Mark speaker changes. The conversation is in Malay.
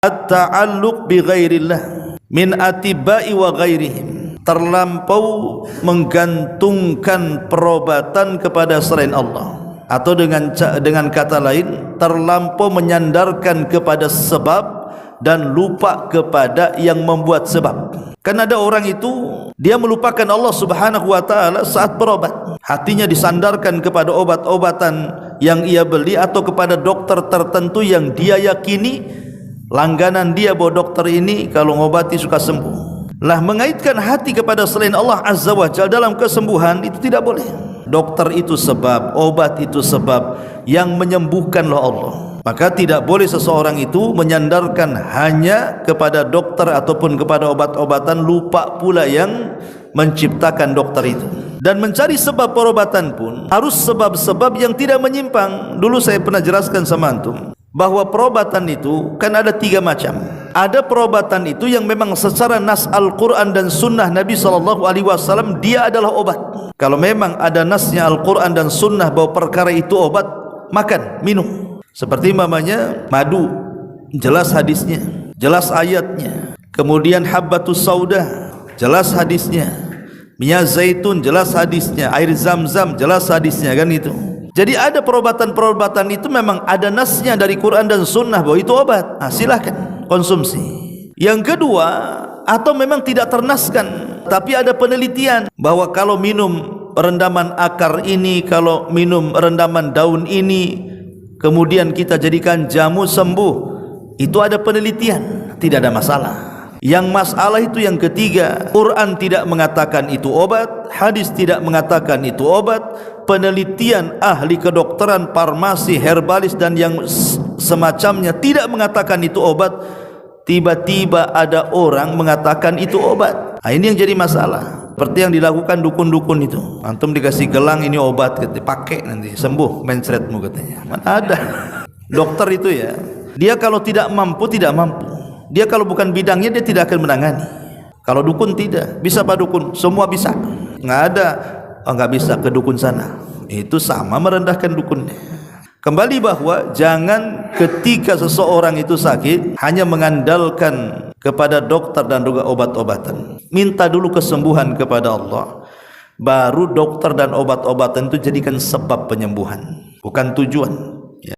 Speaker 1: at-ta'alluq bi ghairillah min atibai wa ghairihim, terlampau menggantungkan perobatan kepada selain Allah, atau dengan kata lain terlampau menyandarkan kepada sebab dan lupa kepada yang membuat sebab. Kan ada orang itu dia melupakan Allah Subhanahu wa taala saat berobat. Hatinya disandarkan kepada obat-obatan yang ia beli atau kepada dokter tertentu yang dia yakini langganan dia bahwa dokter ini kalau ngobati suka sembuh. Lah mengaitkan hati kepada selain Allah Azza wa Jalla dalam kesembuhan itu tidak boleh. Dokter itu sebab, obat itu sebab, yang menyembuhkanlah Allah. Maka tidak boleh seseorang itu menyandarkan hanya kepada dokter ataupun kepada obat-obatan, lupa pula yang menciptakan dokter itu. Dan mencari sebab perobatan pun harus sebab-sebab yang tidak menyimpang. Dulu saya pernah jelaskan sama antum bahwa perobatan itu kan ada 3 macam. Ada perobatan itu yang memang secara nas Al-Quran dan Sunnah Nabi SAW dia adalah obat. Kalau memang ada nasnya Al-Quran dan Sunnah bahwa perkara itu obat, makan, minum. Seperti mamanya madu, jelas hadisnya, jelas ayatnya. Kemudian habbatus sauda, jelas hadisnya. Minyak zaitun, jelas hadisnya. Air zam-zam, jelas hadisnya, kan itu. Jadi ada perobatan-perobatan itu memang ada nasnya dari Quran dan Sunnah bahwa itu obat. Silahkan konsumsi. Yang kedua, atau memang tidak ternaskan, tapi ada penelitian bahwa kalau minum rendaman akar ini, kalau minum rendaman daun ini, kemudian kita jadikan jamu sembuh, itu ada penelitian, tidak ada masalah. Yang masalah itu yang ketiga, Quran tidak mengatakan itu obat, hadis tidak mengatakan itu obat, penelitian ahli kedokteran, farmasi, herbalis dan yang semacamnya tidak mengatakan itu obat, tiba-tiba ada orang mengatakan itu obat. Ini yang jadi masalah. Seperti yang dilakukan dukun-dukun itu, antum dikasih gelang ini obat, katanya pakai nanti sembuh mencretmu katanya. Mana ada dokter itu ya, dia kalau tidak mampu, tidak mampu. Dia kalau bukan bidangnya dia tidak akan menangani. Kalau dukun tidak bisa, pak dukun semua bisa, nggak ada nggak bisa ke dukun sana, itu sama merendahkan dukunnya. Kembali bahwa jangan ketika seseorang itu sakit hanya mengandalkan kepada dokter dan juga obat-obatan. Minta dulu kesembuhan kepada Allah, baru dokter dan obat-obatan itu jadikan sebab penyembuhan, bukan tujuan.